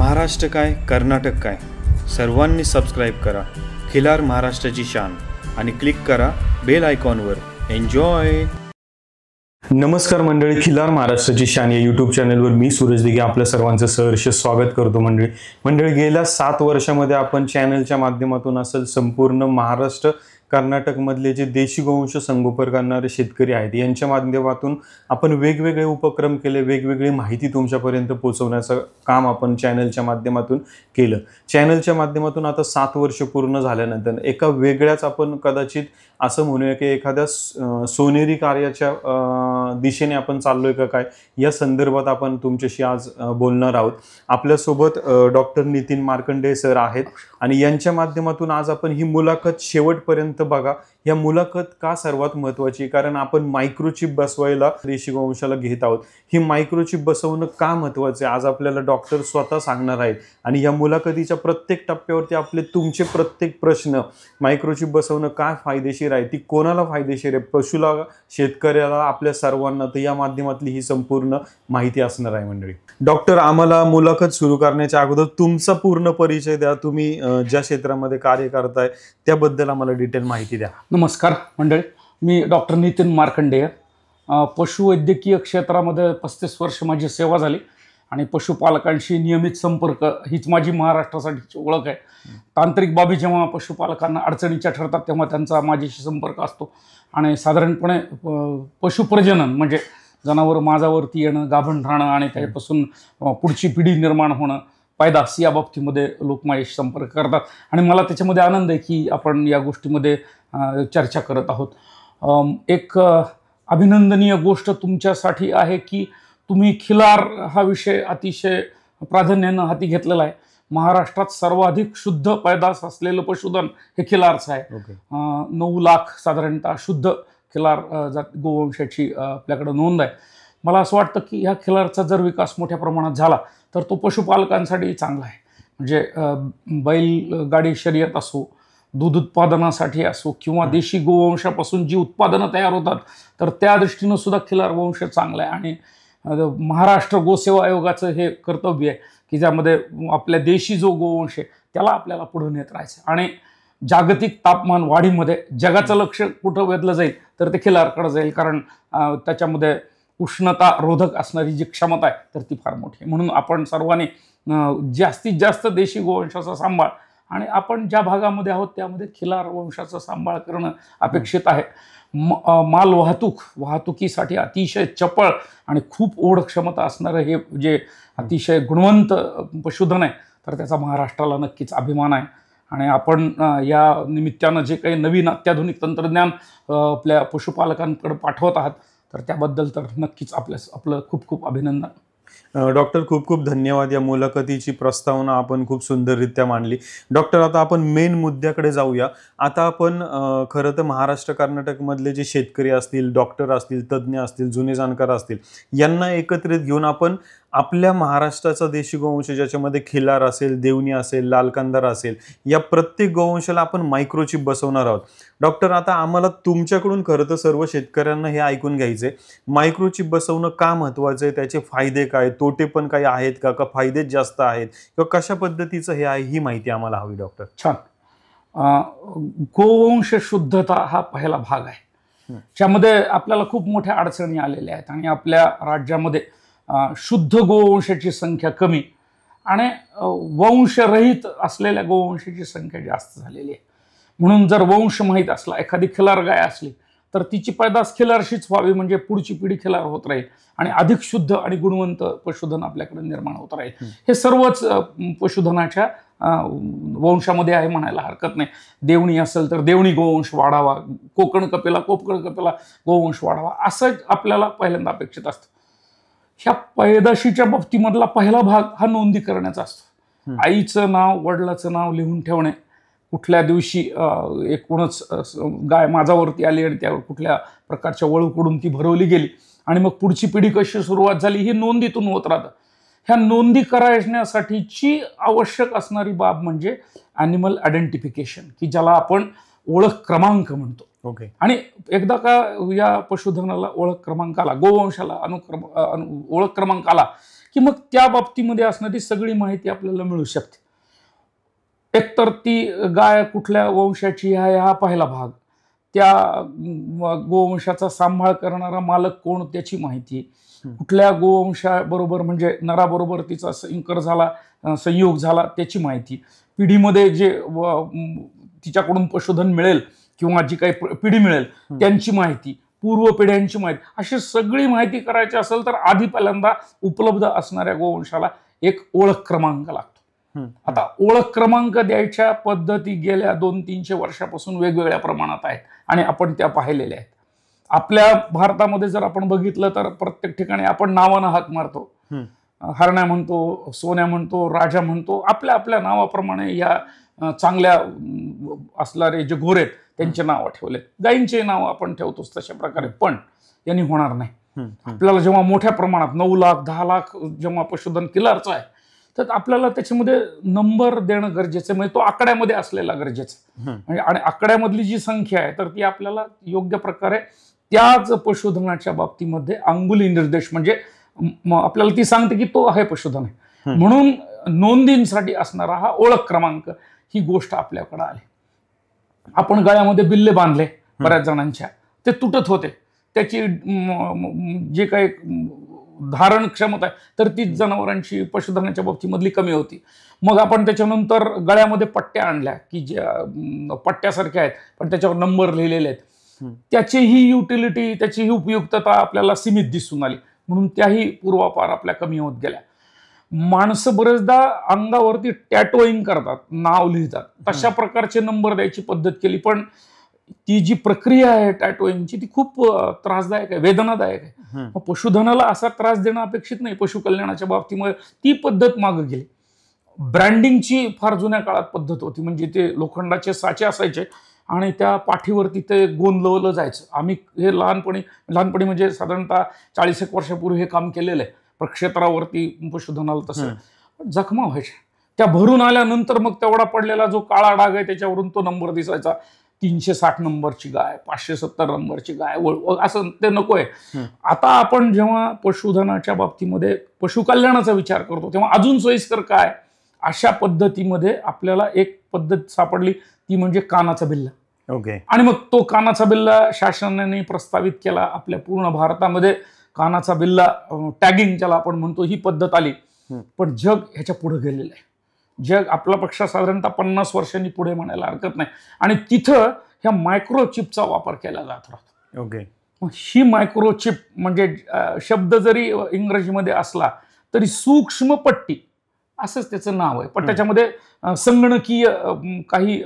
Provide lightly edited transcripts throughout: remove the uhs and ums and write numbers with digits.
महाराष्ट्र काय कर्नाटक काय सर्वांनी सबस्क्राईब करा खिलार महाराष्ट्राची शान आणि क्लिक करा बेल आयकॉनवर। एन्जॉय। नमस्कार मंडळी, खिलार महाराष्ट्राची शान या यूट्यूब चॅनलवर मी सूरज दिघे आपल्या सर्वांचं सहर्ष स्वागत करतो। मंडळी गेल्या 7 वर्षामध्ये आपण चॅनलच्या माध्यमातून असेल संपूर्ण महाराष्ट्र कर्नाटक मधले जे देशी गोवंश संगोपन करणारे शेतकरी आहेत यांच्या माध्यमातून आपण वेगवेगळे उपक्रम केले, वेगवेगळी माहिती तुमच्यापर्यंत पोहोचवण्याचं काम आपण चॅनलच्या माध्यमातून केलं। चॅनलच्या माध्यमातून आता 7 वर्ष पूर्ण झाल्यानंतर एका वेगळ्याच आपण कदाचित असं म्हणूया की एखाद्या सोनेरी कार्याच्या दिशेने आपण चाललोय का काय या संदर्भात आपण तुमच्याशी आज बोलणार आहोत। आपल्यासोबत डॉक्टर नितीन मार्कंडे सर आहेत आणि यांच्या माध्यमातून आज आपण ही मुलाखत शेवटपर्यंत बघा। या मुलाखत का सर्वात महत्त्वाची, कारण आपण मायक्रोचिप बसवायला देशी गोवंशाला घेत आहोत। ही मायक्रोचिप बसवणं का महत्त्वाचं आहे आज आपल्याला डॉक्टर स्वतः सांगणार आहेत आणि या मुलाखतीच्या प्रत्येक टप्प्यावरती आपले तुमचे प्रत्येक प्रश्न, मायक्रोचिप बसवणं काय फायदेशीर आहे, ती कोणाला फायदेशीर आहे, पशुला, शेतकऱ्याला, आपल्या सर्वांना, तर या माध्यमातली ही संपूर्ण माहिती असणार आहे। मंडळी, डॉक्टर आम्हाला मुलाखत सुरू करण्याच्या अगोदर तुमचा पूर्ण परिचय द्या। तुम्ही ज्या क्षेत्रामध्ये कार्य करताय त्याबद्दल आम्हाला डिटेल माहिती द्या। नमस्कार मंडळी, मी डॉक्टर नितीन मार्कंडे। पशुवैद्यकीय क्षेत्रामध्ये 35 वर्ष माझी सेवा झाली आणि पशुपालकांशी नियमित संपर्क हीच माझी महाराष्ट्रासाठीची ओळख आहे। तांत्रिक बाबी जेव्हा पशुपालकांना अडचणीच्या ठरतात तेव्हा त्यांचा माझ्याशी संपर्क असतो आणि साधारणपणे पशुप्रजनन म्हणजे जनावर माझ्यावरती येणं, गाभण राहणं आणि त्यापासून पुढची पिढी निर्माण होणं, पैदास या बाबतीमध्ये लोक माझ्याशी संपर्क करतात आणि मला त्याच्यामध्ये आनंद आहे की आपण या गोष्टीमध्ये चर्चा करत आहोत। एक अभिनंदनीय गोष्ट तुमच्यासाठी आहे की तुम्ही खिलार हा विषय अतिशय प्राधान्यानं हाती घेतलेला आहे। महाराष्ट्रात सर्वाधिक शुद्ध पैदास असलेलं पशुधन हे खिलारचं आहे। 9 लाख साधारणतः शुद्ध खिलार गोवंशाची आपल्याकडे नोंद आहे। मला असं वाटतं की ह्या खिलारचा जर विकास मोठ्या प्रमाणात झाला तर तो पशुपालकांसाठी चांगला आहे। म्हणजे बैलगाडी शर्यत असो, दूध उत्पादनासाठी असो किंवा देशी गोवंशापासून जी उत्पादनं तयार होतात तर त्या दृष्टीनं सुद्धा खिलार वंश चांगला आहे आणि महाराष्ट्र गोसेवा आयोगाचं हे कर्तव्य आहे की ज्यामध्ये आपल्या देशी जो गोवंश आहे त्याला आपल्याला पुढे नेत राहायचं आणि जागतिक तापमान वाढीमध्ये जगाचं लक्ष कुठं वेधलं जाईल तर ते खिलारकडे जाईल, कारण त्याच्यामध्ये उष्णता रोधक असणारी जी क्षमता आहे तर ती फार मोठी आहे। म्हणून आपण सर्वांनी जास्तीत जास्त देशी गोवंशाचा सांभाळ आणि आपण ज्या भागामध्ये आहोत त्यामध्ये खिलार वंशाचा सांभाळ करणं अपेक्षित आहे। माल वाहतुकीसाठी अतिशय चपळ आणि खूप ओढ क्षमता असणारं हे जे अतिशय गुणवंत पशुधन आहे तर त्याचा महाराष्ट्राला नक्कीच अभिमान आहे आणि आपण या निमित्तानं जे काही नवीन अत्याधुनिक तंत्रज्ञान आपल्या पशुपालकांकडे पाठवत आहात तर त्याबद्दल तर नक्कीच आपलं खूप खूप अभिनंदन। डॉक्टर खूप खूप धन्यवाद। या मुलाखतीची प्रस्तावना आपण खूप सुंदररित्या मांडली। डॉक्टर आता आपण मेन मुद्द्याकडे जाऊया। आता आपण खरं तर महाराष्ट्र कर्नाटकमधले जे शेतकरी असतील, डॉक्टर असतील, तज्ज्ञ असतील, जुने जाणकार असतील, यांना एकत्रित घेऊन आपण आपल्या महाराष्ट्राचा देशी गोवंश ज्याच्यामध्ये खिलार असेल, देवणी असेल, लालकांदार असेल, या प्रत्येक गोवंशाला आपण मायक्रोचिप बसवणार आहोत। डॉक्टर आता आम्हाला तुमच्याकडून खरं तर सर्व शेतकऱ्यांना हे ऐकून घ्यायचंय, मायक्रोचिप बसवणं का महत्त्वाचं आहे, त्याचे फायदे काय, तोटे पण काही आहेत का फायदेच जास्त आहेत किंवा कशा पद्धतीचं हे आहे ही माहिती आम्हाला हवी डॉक्टर। छान। गोवंश शुद्धता हा पहिला भाग आहे ज्यामध्ये आपल्याला खूप मोठ्या अडचणी आलेल्या आहेत आणि आपल्या राज्यामध्ये शुद्ध गोवंशाची संख्या कमी आणि वंशरहित असलेल्या गोवंशाची संख्या जास्त झालेली आहे। म्हणून जर वंश माहीत असला, एखादी खिलार गाय असली तर तिची पैदास खिलारशीच व्हावी म्हणजे पुढची पिढी खिलार होत राहील आणि अधिक शुद्ध आणि गुणवंत पशुधन आपल्याकडे निर्माण होत राहील। हे सर्वच पशुधनाच्या वंशामध्ये आहे म्हणायला हरकत नाही। देवणी असेल तर देवणी गोवंश वाढावा, कोकण कपिला गोवंश वाढावा असं आपल्याला पहिल्यांदा अपेक्षित असतं। ह्या पैदाशीच्या बाबतीमधला पहिला भाग हा नोंदी करण्याचा असतो। आईचं नाव, वडिलाचं नाव लिहून ठेवणे, कुठल्या दिवशी एकूणच गाय माझ्यावरती आली आणि त्यावर कुठल्या प्रकारच्या वळूकडून ती भरवली गेली आणि मग पुढची पिढी कशी सुरुवात झाली ही नोंदीतून होत राहतं। ह्या नोंदी करण्यासाठीची आवश्यक असणारी बाब म्हणजे ॲनिमल आयडेंटिफिकेशन, की ज्याला आपण ओळख क्रमांक म्हणतो। आणि एकदा का या पशुधनाला ओळख क्रमांक आला, गोवंशाला ओळख क्रमांक आला की मग त्या बाबतीमध्ये असणारी सगळी माहिती आपल्याला मिळू शकते. एकतर ती गाय कुठल्या वंशाची आहे हा पहिला भाग, त्या गोवंशाचा सांभाळ करणारा मालक कोण त्याची माहिती, कुठल्या गोवंशाबरोबर म्हणजे नराबरोबर तिचा संकर झाला, संयोग झाला त्याची माहिती, पिढीमध्ये जे तिच्याकडून पशुधन मिळेल किंवा जी काही पिढी मिळेल त्यांची माहिती, पूर्व पिढ्यांची माहिती, अशी सगळी माहिती करायची असेल तर आधी पहिल्यांदा उपलब्ध असणाऱ्या गोवंशाला एक ओळख क्रमांक लागतो. आता ओळख क्रमांक द्यायच्या पद्धती गेल्या 200-300 वर्षापासून वेगवेगळ्या प्रमाणात आहेत आणि आपण त्या पाहिलेल्या आहेत. आपल्या भारतामध्ये जर आपण बघितलं तर प्रत्येक ठिकाणी आपण नावानं हाक मारतो. हरण्या म्हणतो, सोन्या म्हणतो, राजा म्हणतो, आपल्या आपल्या नावाप्रमाणे या चांगल्या असणारे जे घोर आहेत त्यांचे नावं ठेवले. गायींचे नाव आपण ठेवतोच तशा प्रकारे, पण यांनी होणार नाही. आपल्याला जेव्हा मोठ्या प्रमाणात 9 लाख 10 लाख जेव्हा पशुधन किलारचं आहे तर आपल्याला त्याच्यामध्ये नंबर देणं गरजेचं आहे, म्हणजे तो आकड्यामध्ये असलेला गरजेचं आहे. आणि आकड्यामधली जी संख्या आहे तर ती आपल्याला योग्य प्रकारे त्याच पशुधनाच्या बाबतीमध्ये अंगुली निर्देश म्हणजे आपल्याला ती सांगते की तो आहे पशुधन आहे. म्हणून नोंदींसाठी असणारा हा ओळख क्रमांक ही गोष्ट आपल्याकडे आली. आपण गळ्यामध्ये बिल्ले बांधले बऱ्याच जणांच्या, ते तुटत होते, त्याची जे काही धारण क्षमता आहे तर ती जनावरांची पशुधनाच्या बाबतीमधली कमी होती. मग आपण त्याच्यानंतर गळ्यामध्ये पट्ट्या आणल्या की ज्या पट्ट्यासारख्या आहेत पण त्याच्यावर नंबर लिहिलेले आहेत. त्याचीही युटिलिटी, त्याचीही उपयुक्तता आपल्याला सीमित दिसून आली, म्हणून त्याही पूर्वापार आपल्या कमी होत गेल्या. माणसं बरेचदा अंगावरती टॅटोईंग करतात, नाव लिहितात, तशा प्रकारचे नंबर द्यायची पद्धत केली. पण ती जी प्रक्रिया आहे टॅटोईंगची ती खूप त्रासदायक आहे, वेदनादायक आहे. पशुधनाला असा त्रास देणं अपेक्षित नाही. पशु कल्याणाच्या बाबतीमध्ये ती पद्धत मागे गेली. ब्रँडिंगची फार जुन्या काळात पद्धत होती, म्हणजे ते लोखंडाचे साचे असायचे आणि त्या पाठीवरती ते गोंदवलं जायचं. आम्ही हे लहानपणी म्हणजे साधारणतः 40 वर्षापूर्वी हे काम केलेलं आहे. प्रक्षेत्रावरती पशुधनाला तसं जखमा व्हायच्या, त्या भरून आल्यानंतर मग तेवढा पडलेला जो काळा डाग आहे त्याच्यावरून तो नंबर दिसायचा. 360 नंबरची गाय, 570 नंबरची गाय, असं ते नकोय. आता आपण जेव्हा पशुधनाच्या बाबतीमध्ये पशुकल्याणाचा विचार करतो तेव्हा अजून सोयीस्कर काय, अशा पद्धतीमध्ये आपल्याला एक पद्धत सापडली, ती म्हणजे कानाचा बिल्ला. आणि मग तो कानाचा बिल्ला शासनाने प्रस्तावित केला. आपल्या पूर्ण भारतामध्ये कानाचा बिल्ला टॅगिंग ज्याला आपण म्हणतो ही पद्धत आली. पण जग ह्याच्या पुढे गेलेलं आहे. जग आपल्यापेक्षा साधारणतः 50 वर्षांनी पुढे म्हणायला हरकत नाही. आणि तिथं ह्या मायक्रोचिपचा वापर केला जात राहतो. ही मायक्रोचिप म्हणजे शब्द जरी इंग्रजीमध्ये असला तरी सूक्ष्म पट्टी असंच त्याचं नाव आहे, पण त्याच्यामध्ये संगणकीय काही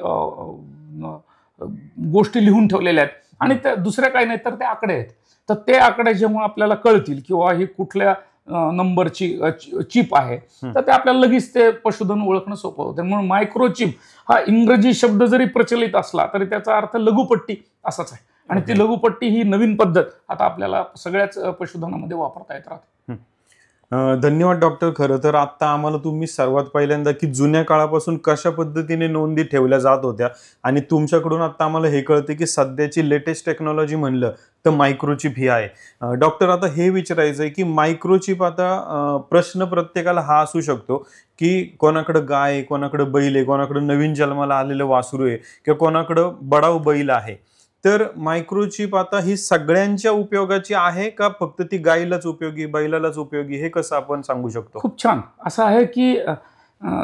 गोष्टी लिहून ठेवलेल्या आहेत आणि त्या दुसऱ्या काही नाही तर ते आकडे आहेत. तर ते आकडे जेव्हा आपल्याला कळतील किंवा ही कुठल्या नंबरची चिप आहे तर ते आपल्याला लगेच ते पशुधन ओळखणं सोपं होतं. म्हणून मायक्रोचिप हा इंग्रजी शब्द जरी प्रचलित असला तरी त्याचा अर्थ लघुपट्टी असाच आहे. आणि ती लघुपट्टी ही नवीन पद्धत आता आपल्याला सगळ्याच पशुधनामध्ये वापरता येत राहते. धन्यवाद डॉक्टर. खरं तर आत्ता आम्हाला तुम्ही सर्वात पहिल्यांदा की जुन्या काळापासून कशा पद्धतीने नोंदी ठेवल्या जात होत्या आणि तुमच्याकडून आत्ता आम्हाला हे कळते की सध्याची लेटेस्ट टेक्नॉलॉजी म्हणलं तर मायक्रोचिप ही आहे. डॉक्टर, आता हे विचारायचं आहे की मायक्रोचिप, आता प्रश्न प्रत्येकाला हा असू शकतो की कोणाकडं गाय आहे, कोणाकडं बैल आहे, कोणाकडं नवीन जन्माला आलेलं वासरू आहे किंवा कोणाकडं बडाव बैल आहे. तर मायक्रोचिप आता ही सगळ्यांच्या उपयोगाची आहे का फक्त ती गायीलाच उपयोगी, बैलालाच उपयोगी, हे कसं आपण सांगू शकतो? खूप छान. असं आहे की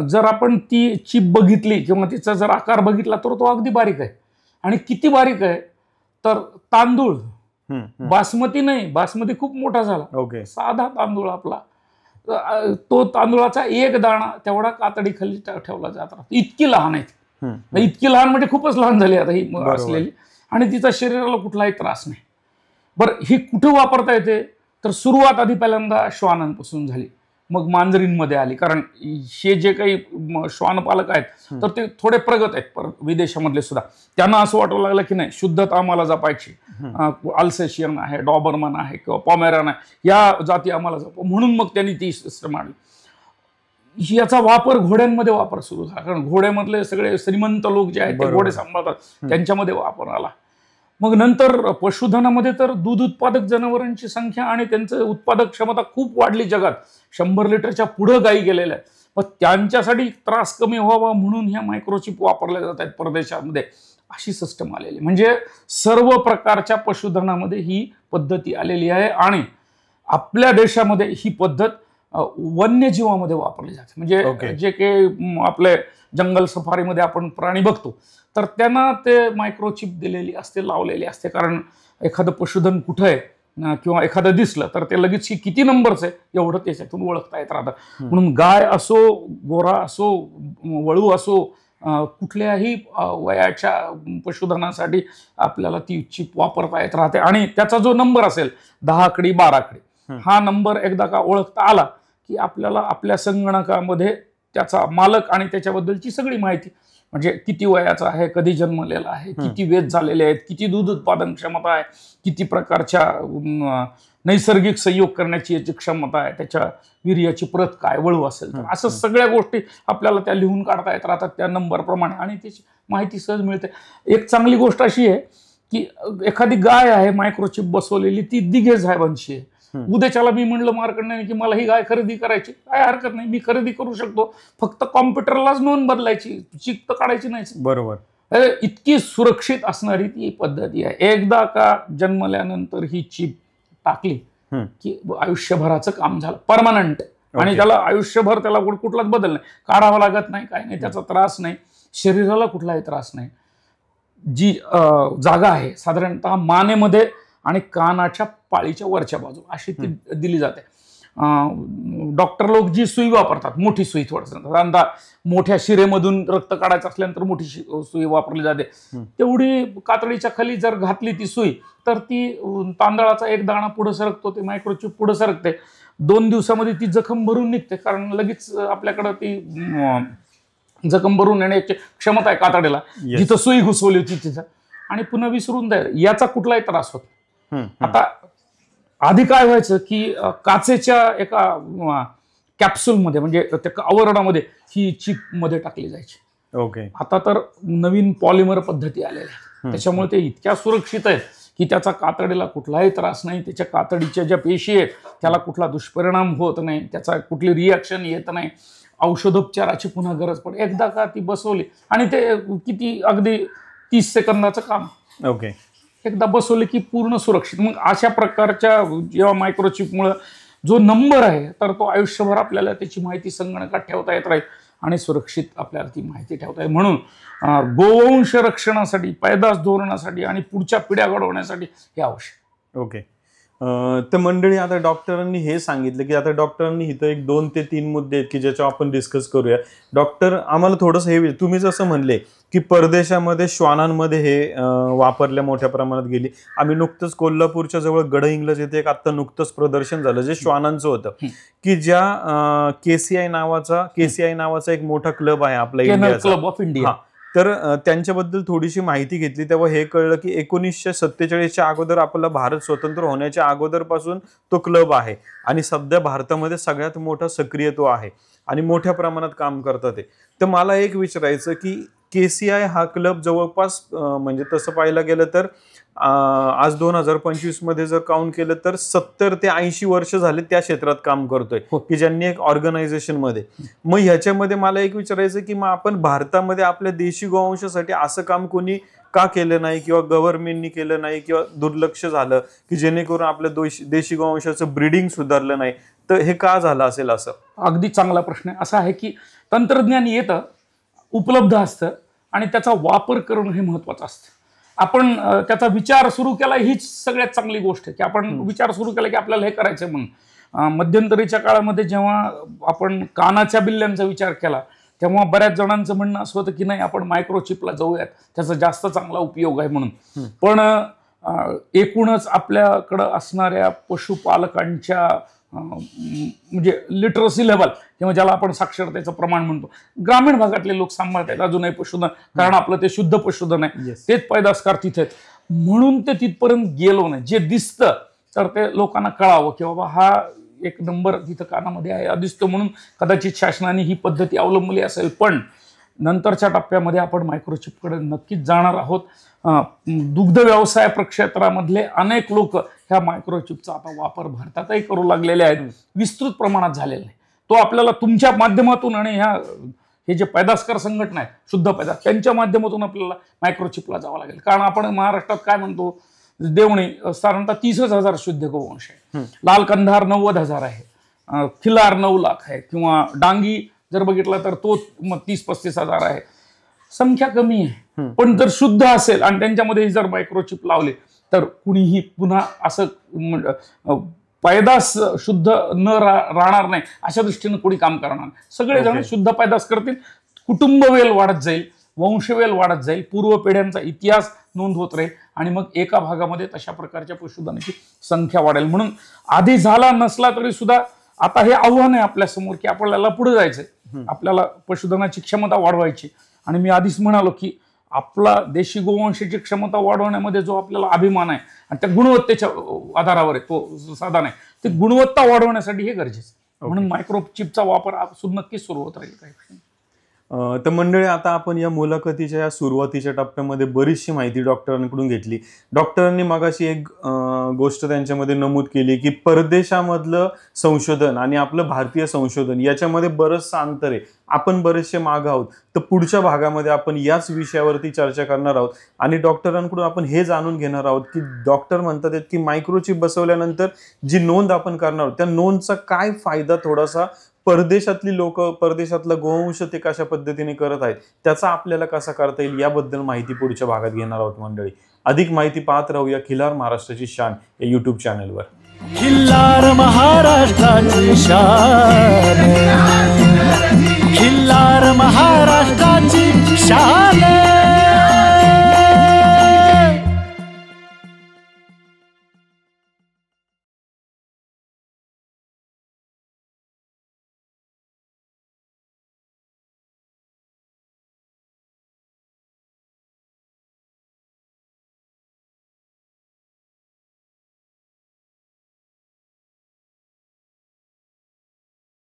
जर आपण ती चिप बघितली किंवा तिचा जर आकार बघितला तर तो अगदी बारीक आहे. आणि किती बारीक आहे तर तांदूळ, बासमती नाही, बासमती खूप मोठा झाला, साधा तांदूळ आपला, तो तांदूळाचा एक दाणा तेवढा कातडी खाली ठेवला जात राहतो. इतकी लहान आहे. इतकी लहान म्हणजे खूपच लहान झाली आता ही असलेली. आणि तिचा शरीराला कुठलाही त्रास नाही. बरं, ही कुठं वापरता येते तर सुरुवात आधी पहिल्यांदा श्वानांपासून झाली, मग मांजरींमध्ये आली. कारण हे जे काही श्वानपालक आहेत तर ते थोडे प्रगत आहेत विदेशामधले सुद्धा. त्यांना असं वाटू लागलं की नाही, शुद्धता आम्हाला जपायची, अल्सेशियन आहे, डॉबरमन आहे किंवा पॉमेरान आहे, या जाती आम्हाला जप, म्हणून मग त्यांनी ती सिस्टम आणली. याचा वापर घोड्यांमध्ये वापर सुरू झाला, कारण घोड्यामधले सगळे श्रीमंत लोक जे आहेत ते घोडे सांभाळतात, त्यांच्यामध्ये वापर आला. मग नंतर पशुधनामध्ये तर दूध उत्पादक जनावरांची संख्या आणि त्यांचं उत्पादक क्षमता खूप वाढली जगात. 100 लिटरच्या पुढं गायी गेलेल्या आहेत. मग त्यांच्यासाठी त्रास कमी व्हावा म्हणून ह्या मायक्रोचिप वापरल्या जात आहेत परदेशामध्ये. अशी सिस्टम आलेली, म्हणजे सर्व प्रकारच्या पशुधनामध्ये ही पद्धती आलेली आहे. आणि आपल्या देशामध्ये ही पद्धत वन्यजीवामध्ये वापरली जाते. म्हणजे जे काही आपले जंगल सफारीमध्ये आपण प्राणी बघतो तर त्यांना ते मायक्रोचिप दिलेली असते, लावलेली असते. कारण एखादं पशुधन कुठं आहे किंवा एखादं दिसलं तर ते लगेच किती नंबरच आहे एवढं त्याच्यातून ओळखता येत राहतं. म्हणून गाय असो, गोरा असो, वळू असो, कुठल्याही वयाच्या पशुधनासाठी आपल्याला ती चिप वापरता येत राहते. आणि त्याचा जो नंबर असेल 10 आकडी 12 आकडी, हा नंबर एकदा का ओळखता आला की आपल्याला आपल्या संगणकामध्ये त्याचा मालक आणि त्याच्याबद्दलची सगळी माहिती, म्हणजे किती वयाचा आहे, कधी जन्मलेला आहे, किती वेद झालेले आहेत, किती दूध उत्पादन क्षमता आहे, किती प्रकारच्या नैसर्गिक संयोग करण्याची याची क्षमता आहे, त्याच्या वीर्याची प्रत काय, वळू असेल तर असं सगळ्या गोष्टी आपल्याला त्या लिहून काढता येत राहतात त्या नंबरप्रमाणे आणि त्याची माहिती सहज मिळते. एक चांगली गोष्ट अशी आहे की एखादी गाय आहे मायक्रोचिप बसवलेली, ती दिघे साहेबांची आहे. उद्याच्याला मी म्हणलं मार्कंडेयाने की मला ही गाय खरेदी करायची, काय हरकत नाही, मी खरेदी करू शकतो. फक्त कॉम्प्युटरलाच नोंद बदलायची, चिप तर काढायची नाही. बरोबर. इतकी सुरक्षित असणारी ती पद्धती आहे. एकदा का जन्मल्यानंतर ही चिप टाकली की आयुष्यभराचं काम झालं, परमनंट. आणि त्याला आयुष्यभर त्याला कुठलाच बदल नाही, काढावा लागत नाही, काय नाही, त्याचा त्रास नाही, शरीराला कुठलाही त्रास नाही. जी जागा आहे साधारणतः मानेमध्ये आणि कानाच्या पाळीच्या वरच्या बाजू अशी ती दिली जाते. डॉक्टर लोक जी सुई वापरतात, मोठी सुई, थोडंसं मोठ्या शिरेमधून रक्त काढायचं असल्यानंतर मोठी सुई वापरली जाते. तेवढी कातडीच्या खाली जर घातली ती सुई तर ती तांदळाचा एक दाणा पुढे सरकतो, ते मायक्रोचिप पुढे सरकते. 2 दिवसामध्ये ती जखम भरून निघते, कारण लगेच आपल्याकडं ती जखम भरून येण्याची क्षमता आहे कातडीला, जिथं सुई घुसवली होती तिथं, आणि पुन्हा विसरून जाईल. याचा कुठलाही त्रास होत. आता आधी काय व्हायचं की काचेच्या एका कॅप्सूलमध्ये, म्हणजे त्या आवरणामध्ये ही चिप मध्ये टाकली जायची. आता तर नवीन पॉलिमर पद्धती आलेल्या आहेत, त्याच्यामुळे ते इतक्या सुरक्षित आहेत की त्याचा कातडीला कुठलाही त्रास नाही, त्याच्या कातडीच्या ज्या पेशी आहेत त्याला कुठला दुष्परिणाम होत नाही, त्याचा कुठली रिॲक्शन येत नाही, औषधोपचाराची पुन्हा गरज पडते. एकदा का ती बसवली आणि ते किती अगदी 30 सेकंदाचं काम, एकदा बसवले की पूर्ण सुरक्षित. मग अशा प्रकारच्या जेव्हा मायक्रोचिपमुळे जो नंबर आहे तर तो आयुष्यभर आपल्याला त्याची माहिती संगणकात ठेवता येत राहील आणि सुरक्षित आपल्याला ती माहिती ठेवता येईल. म्हणून गोवंश रक्षणासाठी, पैदास धोरणासाठी आणि पुढच्या पिढ्या घडवण्यासाठी हे आवश्यक. तर मंडळी, आता डॉक्टरांनी हे सांगितलं की आता डॉक्टरांनी इथं एक 2 ते 3 मुद्दे आहेत की ज्याच्यावर आपण डिस्कस करूया. डॉक्टर, आम्हाला थोडंसं हे, तुम्ही जसं म्हणले की परदेशामध्ये श्वानांमध्ये हे वापरल्या मोठ्या प्रमाणात गेली. आम्ही नुकतंच कोल्हापूरच्या जवळ गडहिंग्लज येथे एक आत्ता नुकतंच प्रदर्शन झालं जे श्वानांचं होतं, की ज्या केसीआय नावाचा एक मोठा क्लब आहे आपला, इंडिया क्लब ऑफ इंडिया. तर त्यांच्याबद्दल थोडीशी माहिती घेतली तेव्हा हे कळलं की 1947च्या अगोदर आपला भारत स्वतंत्र होण्याच्या अगोदरपासून तो क्लब आहे आणि सध्या भारतामध्ये सगळ्यात मोठा सक्रिय तो आहे आणि मोठ्या प्रमाणात काम करतात ते. तर मला एक विचारायचं की केसीआय हा क्लब जवळपास म्हणजे तसं पाहायला गेलं तर आज 2025 मध्ये जर काउंट केलं तर 70 ते 80 वर्ष झाले त्या क्षेत्रात काम करतोय की ज्यांनी एक ऑर्गनायझेशन मध्ये. मग ह्याच्यामध्ये मला एक विचारायचं की मग आपण भारतामध्ये आपल्या देशी गोवंशासाठी असं काम कोणी का केलं नाही किंवा गव्हर्नमेंटनी केलं नाही किंवा दुर्लक्ष झालं की जेणेकरून आपल्या देशी गोवंशाचं ब्रीडिंग सुधारलं नाही, तर हे का झालं असेल असं? अगदी चांगला प्रश्न आहे. असा आहे की तंत्रज्ञान येतं, उपलब्ध असतं आणि त्याचा वापर करणं हे महत्वाचं असतं. आपण त्याचा विचार सुरू केला हीच सगळ्यात चांगली गोष्ट आहे की आपण विचार सुरू केला की आपल्याला हे करायचं म्हणून. मध्यंतरीच्या काळामध्ये जेव्हा आपण कानाच्या बिल्ल्यांचा विचार केला तेव्हा बऱ्याच जणांचं म्हणणं असं होतं की नाही, आपण मायक्रोचिपला जाऊयात, त्याचा जास्त चांगला उपयोग आहे म्हणून. पण एकूणच आपल्याकडं असणाऱ्या पशुपालकांच्या म्हणजे लिटरसी लेवल किंवा ज्याला आपण साक्षरतेचं प्रमाण म्हणतो, ग्रामीण भागातले लोक सांभाळतात अजूनही पशुधन, कारण आपलं ते शुद्ध पशुधन आहे, तेच पैदासकार तिथे आहेत, म्हणून ते तिथपर्यंत गेलो नाही. जे दिसतं तर ते लोकांना कळावं की बाबा हा एक नंबर तिथं कानामध्ये आहे दिसतो, म्हणून कदाचित शासनाने ही पद्धती अवलंबली असेल. पण नंतरच्या टप्प्यामध्ये आपण मायक्रोचिपकडे नक्कीच जाणार आहोत. दुग्ध व्यवसाय प्रक्षेत्रामधले अनेक लोक ह्या मायक्रोचिपचा आता वापर भारतातही करू लागलेले आहेत, विस्तृत प्रमाणात झालेला आहे. तो आपल्याला तुमच्या माध्यमातून आणि हे जे पैदासकर संघटना आहेत, शुद्ध पैदास, त्यांच्या माध्यमातून आपल्याला मायक्रोचिपला जावं लागेल. कारण आपण महाराष्ट्रात काय म्हणतो, देवणी साधारणतः 30,000 शुद्ध गोवंश आहे, लाल कंधार 90,000 आहे, खिलार 9 लाख आहे, किंवा डांगी जर बघितला तर तो 30-35,000 आहे. संख्या कमी आहे, पण जर शुद्ध असेल आणि त्यांच्यामध्ये जर मायक्रोचिप लावले तर कुणीही पुन्हा असं पैदास शुद्ध न राहणार नाही अशा दृष्टीने कोणी काम करणार. सगळेजण शुद्ध पैदास करतील, कुटुंबवेल वाढत जाईल, वंशवेल वाढत जाईल, पूर्व पिढ्यांचा इतिहास नोंद होत राहील आणि मग एका भागामध्ये तशा प्रकारच्या पशुधनाची संख्या वाढेल. म्हणून आधी झाला नसला तरी सुद्धा आता हे आव्हान आहे आपल्या समोर की आपल्याला पुढे जायचंय, आपल्याला पशुधनाची क्षमता वाढवायची. आणि मी आधीच म्हणालो की आपला देशी गोवंशाची क्षमता वाढवण्यामध्ये जो आपल्याला अभिमान आहे आणि त्या गुणवत्तेच्या आधारावर आहे तो साधा नाही, ते गुणवत्ता वाढवण्यासाठी हे गरजेचं. म्हणून मायक्रोचिपचा वापर नक्कीच सुरू होत राहील काही. तर मंडळी, आता आपण या मुलाखतीच्या या सुरुवातीच्या टप्प्यामध्ये बरीचशी माहिती डॉक्टरांकडून घेतली. डॉक्टरांनी मगाशी एक गोष्ट त्यांच्यामध्ये नमूद केली की परदेशामधलं संशोधन आणि आपलं भारतीय संशोधन याच्यामध्ये बरंचसं अंतर आहे, आपण बरेचसे मागं आहोत. तर पुढच्या भागामध्ये आपण याच विषयावरती चर्चा करणार आहोत आणि डॉक्टरांकडून आपण हे जाणून घेणार आहोत की डॉक्टर म्हणतात की मायक्रोचिप बसवल्यानंतर जी नोंद आपण करणार आहोत त्या नोंदचा काय फायदा, थोडासा परदेशातली लोक, परदेशातला गोवंश ते कशा पद्धतीने करत आहेत त्याचा आपल्याला कसा करता येईल याबद्दल माहिती पुढच्या भागात घेणार आहोत मंडळी. अधिक माहिती पाहत राहूया खिलार महाराष्ट्राची शान या YouTube चॅनलवर. खिल्लार महाराष्ट्राची शान.